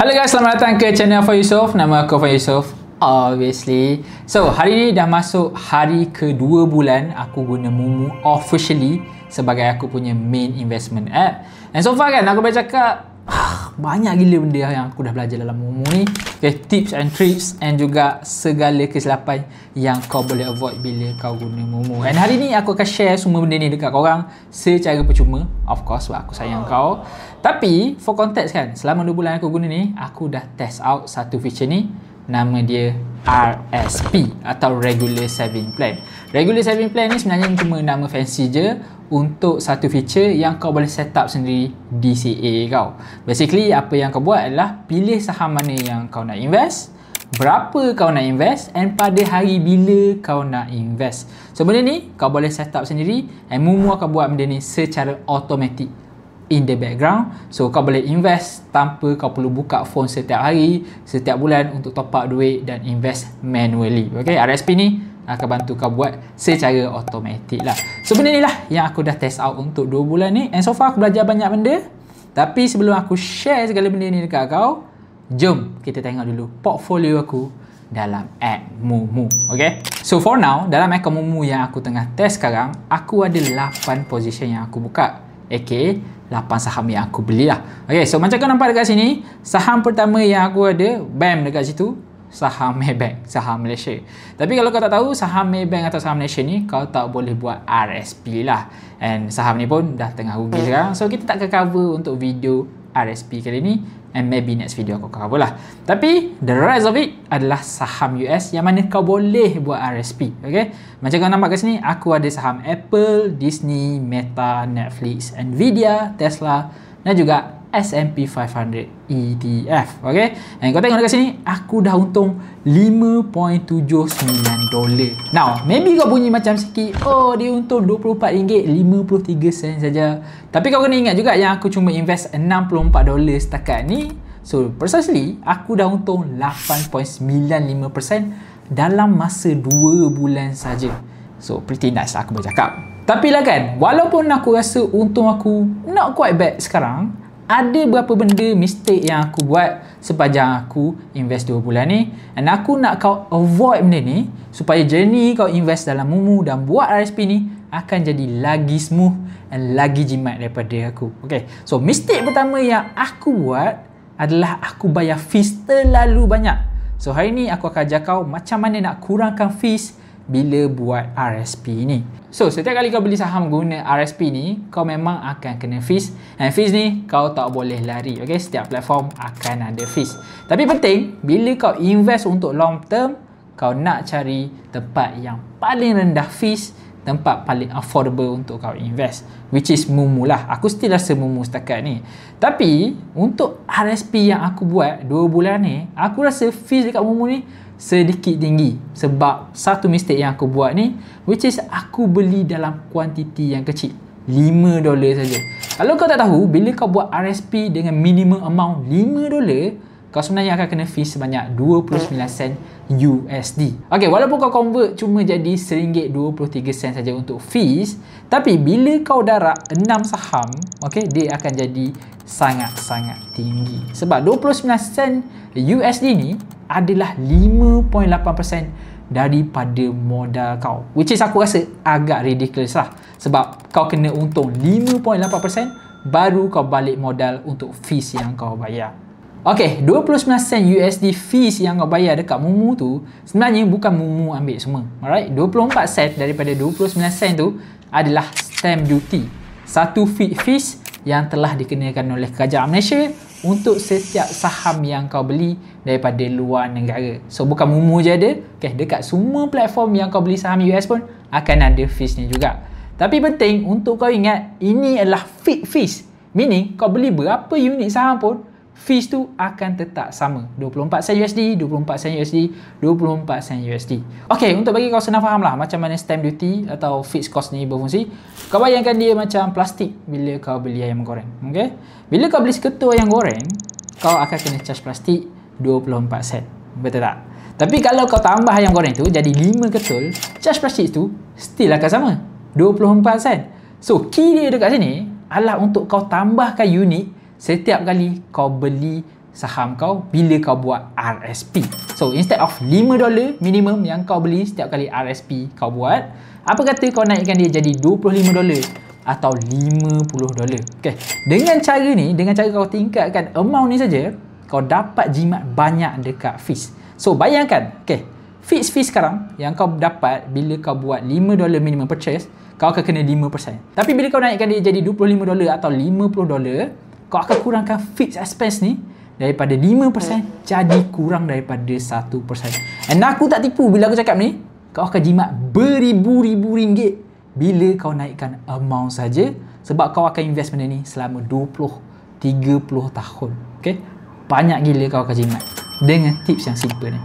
Hello guys, selamat datang ke channel Fahim Yusof. Nama aku Fahim Yusof, obviously. So, hari ni dah masuk hari kedua bulan aku guna Mumu officially sebagai aku punya main investment app. And so far kan, aku boleh cakap banyak gila benda yang aku dah belajar dalam Mumu ni. Okay, tips and tricks and juga segala kesilapan yang kau boleh avoid bila kau guna Mumu. And hari ni aku akan share semua benda ni dekat korang secara percuma. Of course, sebab aku sayang kau. Tapi, for context kan, selama 2 bulan aku guna ni, aku dah test out satu feature ni. Nama dia RSP atau Regular Saving Plan. Regular Saving Plan ni sebenarnya cuma nama fancy je untuk satu feature yang kau boleh set up sendiri DCA kau. Basically, apa yang kau buat adalah pilih saham mana yang kau nak invest, berapa kau nak invest and pada hari bila kau nak invest. So, benda ni kau boleh set up sendiri and Mumu akan buat benda ni secara automatic in the background. So, kau boleh invest tanpa kau perlu buka phone setiap hari, setiap bulan untuk top up duit dan invest manually. Okay, RSP ni akan bantu kau buat secara automatic lah. So, benda ni lah yang aku dah test out untuk 2 bulan ni. And so far, aku belajar banyak benda. Tapi sebelum aku share segala benda ni dekat kau, jom kita tengok dulu portfolio aku dalam app Mumu. Okay, so for now, dalam account Mumu yang aku tengah test sekarang, aku ada 8 position yang aku buka, aka 8 saham yang aku beli lah. Okay, so macam kau nampak dekat sini, saham pertama yang aku ada, bam, dekat situ, saham Maybank, saham Malaysia. Tapi kalau kau tak tahu saham Maybank atau saham Malaysia ni, kau tak boleh buat RSP lah. And saham ni pun dah tengah rugi sekarang. So kita tak akan cover untuk video RSP kali ni. And maybe next video aku cover lah. Tapi the rest of it adalah saham US yang mana kau boleh buat RSP. Okay, macam kau nampak kat sini, aku ada saham Apple, Disney, Meta, Netflix, Nvidia, Tesla dan juga S&P 500 ETF. Okay, and kau tengok dekat sini, aku dah untung $5.79. Now, maybe kau bunyi macam sikit, oh dia untung RM24.53 saja. Tapi kau kena ingat juga yang aku cuma invest $64 setakat ni. So, precisely, aku dah untung 8.95% dalam masa 2 bulan saja. So, pretty nice lah aku boleh cakap. Tapi lah kan, walaupun aku rasa untung aku not quite bad sekarang, ada beberapa benda mistake yang aku buat sepanjang aku invest 2 bulan ni. Dan aku nak kau avoid benda ni supaya journey kau invest dalam Mumu dan buat RSP ni akan jadi lagi smooth dan lagi jimat daripada aku. Okay, so mistake pertama yang aku buat adalah aku bayar fees terlalu banyak. So hari ni aku akan ajar kau macam mana nak kurangkan fees bila buat RSP ni. So, setiap kali kau beli saham guna RSP ni, kau memang akan kena fees. Dan fees ni kau tak boleh lari. Okay, setiap platform akan ada fees. Tapi penting, bila kau invest untuk long term, kau nak cari tempat yang paling rendah fees, tempat paling affordable untuk kau invest, which is Mumu lah. Aku still rasa Mumu setakat ni. Tapi untuk RSP yang aku buat 2 bulan ni, aku rasa fees dekat Mumu ni sedikit tinggi. Sebab satu mistake yang aku buat ni, which is aku beli dalam kuantiti yang kecil, $5 saja. Kalau kau tak tahu, bila kau buat RSP dengan minimum amount $5, kau sebenarnya akan kena fees sebanyak 29 sen USD. Okay, walaupun kau convert cuma jadi RM1.23 saja untuk fees, tapi bila kau darab 6 saham, okay, dia akan jadi sangat-sangat tinggi. Sebab 29 sen USD ni adalah 5.8% daripada modal kau, which is aku rasa agak ridiculous lah. Sebab kau kena untung 5.8% baru kau balik modal untuk fees yang kau bayar. Okay, 29 sen USD fees yang kau bayar dekat Mumu tu sebenarnya bukan Mumu ambil semua. Alright, 24 sen daripada 29 sen tu adalah stamp duty, satu fees yang telah dikenakan oleh kerajaan Malaysia untuk setiap saham yang kau beli daripada luar negara. So, bukan Mumu je ada. Okay, dekat semua platform yang kau beli saham US pun akan ada fees ni juga. Tapi penting untuk kau ingat, ini adalah fixed fees. Meaning, kau beli berapa unit saham pun, fees tu akan tetap sama. 24 sen USD, 24 sen USD, 24 sen USD. Okay, untuk bagi kau senang faham lah macam mana stamp duty atau fixed cost ni berfungsi, kau bayangkan dia macam plastik bila kau beli ayam goreng. Okay? Bila kau beli seketul ayam goreng, kau akan kena charge plastik 24 sen. Betul tak? Tapi kalau kau tambah ayam goreng tu jadi 5 ketul, charge plastik tu still akan sama, 24 sen. So, key dia dekat sini adalah untuk kau tambahkan unit setiap kali kau beli saham kau bila kau buat RSP. So instead of $5 minimum yang kau beli setiap kali RSP kau buat, apa kata kau naikkan dia jadi $25 atau $50. Okay. Dengan cara ni, dengan cara kau tingkatkan amount ni saja, kau dapat jimat banyak dekat fees. So bayangkan, okay, fixed fee sekarang yang kau dapat bila kau buat $5 minimum purchase, kau akan kena 5%. Tapi bila kau naikkan dia jadi $25 atau $50, kau akan kurangkan fixed expense ni daripada 5% jadi kurang daripada 1%. And aku tak tipu bila aku cakap ni, kau akan jimat beribu-ribu ringgit bila kau naikkan amount saja, sebab kau akan invest benda ni selama 20-30 tahun. Okay? Banyak gila kau akan jimat dengan tips yang simple ni.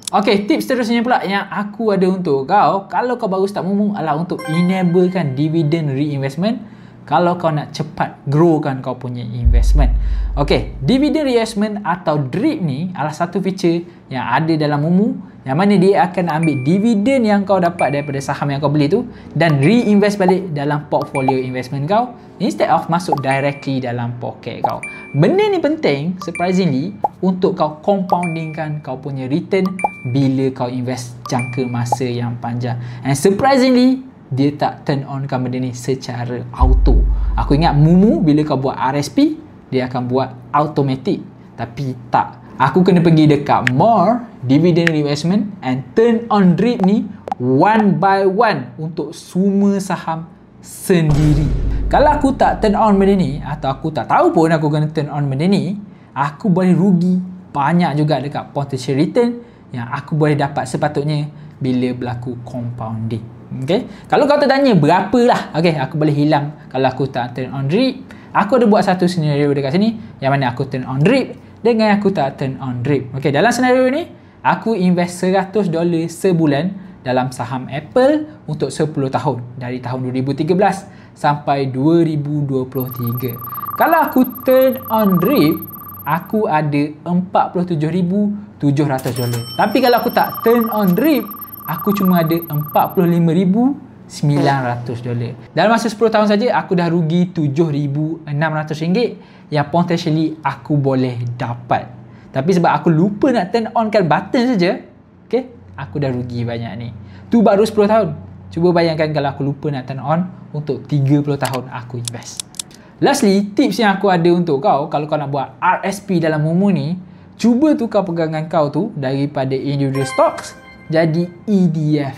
Okay, tips seterusnya pula yang aku ada untuk kau kalau kau baru start Mumu adalah untuk enablekan dividend reinvestment kalau kau nak cepat growkan kau punya investment. Okay, dividend reinvestment atau DRIP ni adalah satu feature yang ada dalam Mumu yang mana dia akan ambil dividen yang kau dapat daripada saham yang kau beli tu dan reinvest balik dalam portfolio investment kau instead of masuk directly dalam poket kau. Benda ni penting, surprisingly, untuk kau compoundingkan kau punya return bila kau invest jangka masa yang panjang. And surprisingly, dia tak turn on kan benda ni secara auto. Aku ingat Mumu bila kau buat RSP, dia akan buat automatic. Tapi tak. Aku kena pergi dekat more dividend reinvestment and turn on DRIP ni one by one untuk semua saham sendiri. Kalau aku tak turn on benda ni atau aku tak tahu pun aku kena turn on benda ni, aku boleh rugi banyak juga dekat potential return yang aku boleh dapat sepatutnya bila berlaku compounding. Okay? Kalau kau tertanya berapa lah, okay, aku boleh hilang kalau aku tak turn on DRIP. Aku ada buat satu scenario dekat sini yang mana aku turn on DRIP dengan aku tak turn on DRIP. Okay, dalam senario ni aku invest $100 sebulan dalam saham Apple untuk 10 tahun dari tahun 2013 sampai 2023. Kalau aku turn on DRIP, aku ada $47,700. Tapi kalau aku tak turn on DRIP, aku cuma ada $45,900. Dalam masa 10 tahun saja aku dah rugi RM7,600 yang potentially aku boleh dapat. Tapi sebab aku lupa nak turn on kan button saja, okay, aku dah rugi banyak ni. Tu baru 10 tahun. Cuba bayangkan kalau aku lupa nak turn on untuk 30 tahun aku invest. Lastly, tips yang aku ada untuk kau kalau kau nak buat RSP dalam Mumu ni, cuba tukar pegangan kau tu daripada individual stocks jadi ETF.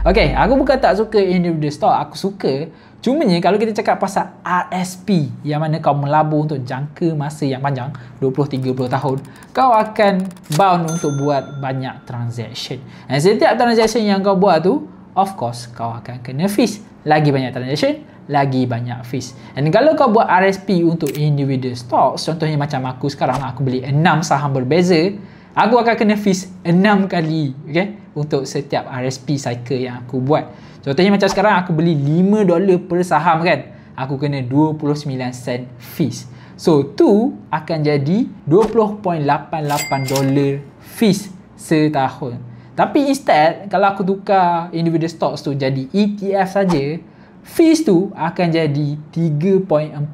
Okay, aku bukan tak suka individual stock, aku suka. Cumanya kalau kita cakap pasal RSP yang mana kau melabur untuk jangka masa yang panjang 20-30 tahun, kau akan bound untuk buat banyak transaction. Dan setiap transaction yang kau buat tu, of course kau akan kena fees. Lagi banyak transaction, lagi banyak fees. Dan kalau kau buat RSP untuk individual stocks, contohnya macam aku sekarang, aku beli 6 saham berbeza, aku akan kena fees 6 kali, okay, untuk setiap RSP cycle yang aku buat. Contohnya macam sekarang aku beli $5 per saham kan, aku kena 29 sen fees. So tu akan jadi $20.88 fees setahun. Tapi instead kalau aku tukar individual stocks tu jadi ETF saja, fees tu akan jadi $3.48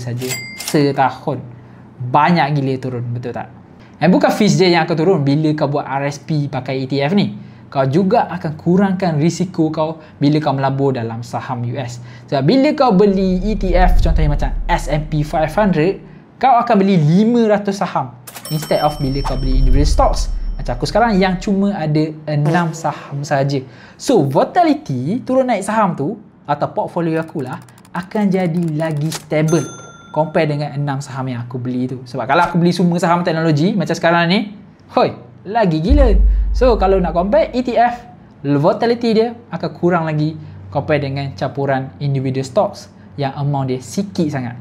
saja setahun. Banyak gila turun, betul tak? Dan bukan fees je yang akan turun bila kau buat RSP pakai ETF ni. Kau juga akan kurangkan risiko kau bila kau melabur dalam saham US. Sebab bila kau beli ETF contohnya macam S&P 500, kau akan beli 500 saham instead of bila kau beli individual stocks macam aku sekarang yang cuma ada 6 saham saja. So volatility turun naik saham tu atau portfolio aku lah akan jadi lagi stable compare dengan 6 saham yang aku beli tu. Sebab kalau aku beli semua saham teknologi macam sekarang ni, hoi, lagi gila. So kalau nak compare ETF, volatility dia akan kurang lagi compare dengan campuran individual stocks yang amount dia sikit sangat.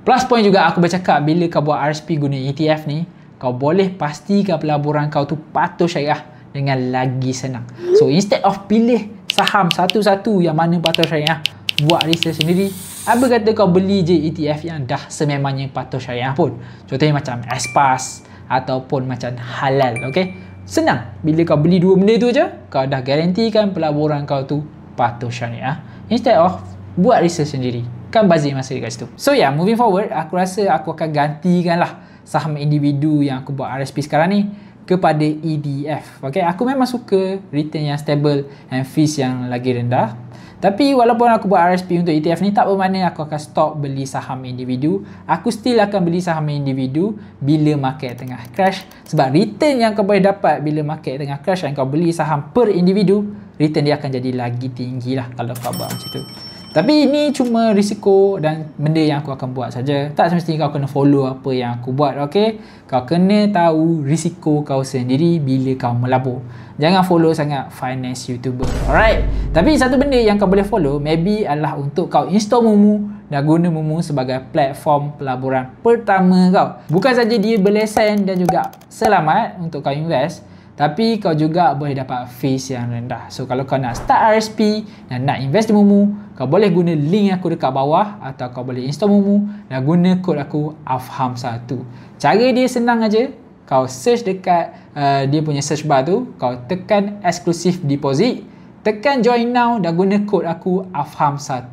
Plus point juga aku bercakap bila kau buat RSP guna ETF ni, kau boleh pastikan pelaburan kau tu patuh syariah dengan lagi senang. So instead of pilih saham satu-satu yang mana patuh syariah, buat research sendiri, apa kata kau beli je ETF yang dah sememangnya patuh syariah pun. Contohnya macam Espas ataupun macam Halal, okay? Senang. Bila kau beli dua benda tu je, kau dah garantikan pelaburan kau tu patuh syariah. Instead of buat research sendiri. Kan bazir masa dekat situ. So yeah, moving forward, aku rasa aku akan gantikan lah saham individu yang aku buat RSP sekarang ni kepada EDF. Okay, aku memang suka return yang stable and fees yang lagi rendah. Tapi walaupun aku buat RSP untuk ETF ni, tak bermakna aku akan stop beli saham individu. Aku still akan beli saham individu bila market tengah crash. Sebab return yang kau boleh dapat bila market tengah crash dan kau beli saham per individu, return dia akan jadi lagi tinggi lah kalau kau buat macam tu. Tapi ini cuma risiko dan benda yang aku akan buat saja. Tak semestinya kau kena follow apa yang aku buat, okay? Kau kena tahu risiko kau sendiri bila kau melabur. Jangan follow sangat finance YouTuber, alright? Tapi satu benda yang kau boleh follow maybe adalah untuk kau install Mumu dan guna Mumu sebagai platform pelaburan pertama kau. Bukan saja dia berlesen dan juga selamat untuk kau invest, tapi kau juga boleh dapat fees yang rendah. So kalau kau nak start RSP dan nak invest di Mumu, kau boleh guna link aku dekat bawah atau kau boleh install Mumu dan guna kod aku AFHAM1. Cara dia senang aja. Kau search dekat dia punya search bar tu, kau tekan exclusive deposit, tekan join now dan guna kod aku AFHAM1.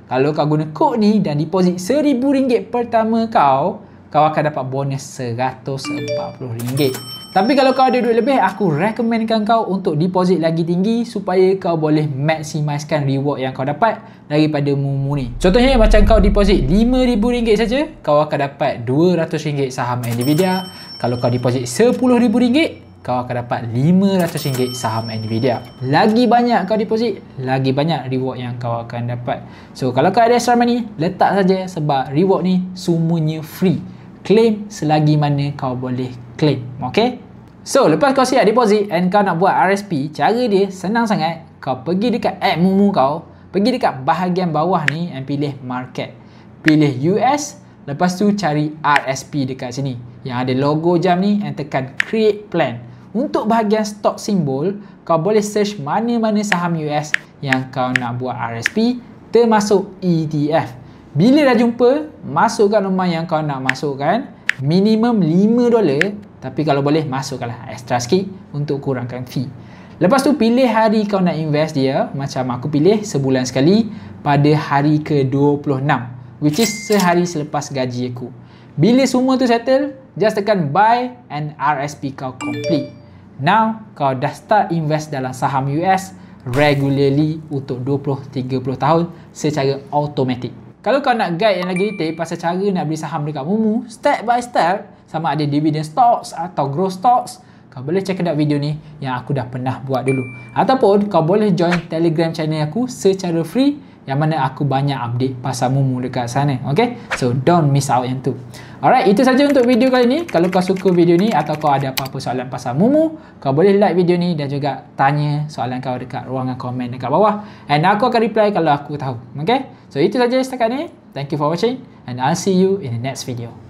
Kalau kau guna kod ni dan deposit RM1,000 pertama kau akan dapat bonus RM140. Tapi kalau kau ada duit lebih, aku recommendkan kau untuk deposit lagi tinggi supaya kau boleh maksimiskan reward yang kau dapat daripada Mumu ni. Contohnya macam kau deposit RM5,000 saja, kau akan dapat RM200 saham Nvidia. Kalau kau deposit RM10,000, kau akan dapat RM500 saham Nvidia. Lagi banyak kau deposit, lagi banyak reward yang kau akan dapat. So kalau kau ada extra money, letak saja sebab reward ni semuanya free. Claim selagi mana kau boleh claim, okay? So lepas kau siap deposit and kau nak buat RSP, cara dia senang sangat. Kau pergi dekat app Mumu kau, pergi dekat bahagian bawah ni and pilih market, pilih US, lepas tu cari RSP dekat sini yang ada logo jam ni and tekan create plan. Untuk bahagian stock simbol, kau boleh search mana-mana saham US yang kau nak buat RSP termasuk ETF. Bila dah jumpa, masukkan nombor yang kau nak masukkan, minimum $5, tapi kalau boleh masukkanlah extra sikit untuk kurangkan fee. Lepas tu pilih hari kau nak invest dia, macam aku pilih sebulan sekali pada hari ke-26, which is sehari selepas gaji aku. Bila semua tu settle, just tekan buy and RSP kau complete. Now kau dah start invest dalam saham US regularly untuk 20-30 tahun secara automatic. Kalau kau nak guide yang lagi detail pasal cara nak beli saham dekat Mumu step by step, sama ada dividend stocks atau growth stocks, kau boleh check out video ni yang aku dah pernah buat dulu. Ataupun kau boleh join Telegram channel aku secara free yang mana aku banyak update pasal Mumu dekat sana. Okay? So don't miss out yang tu. Alright, itu saja untuk video kali ni. Kalau kau suka video ni atau kau ada apa-apa soalan pasal Mumu, kau boleh like video ni dan juga tanya soalan kau dekat ruangan komen dekat bawah. And aku akan reply kalau aku tahu. Okay? So itu saja setakat ni. Thank you for watching and I'll see you in the next video.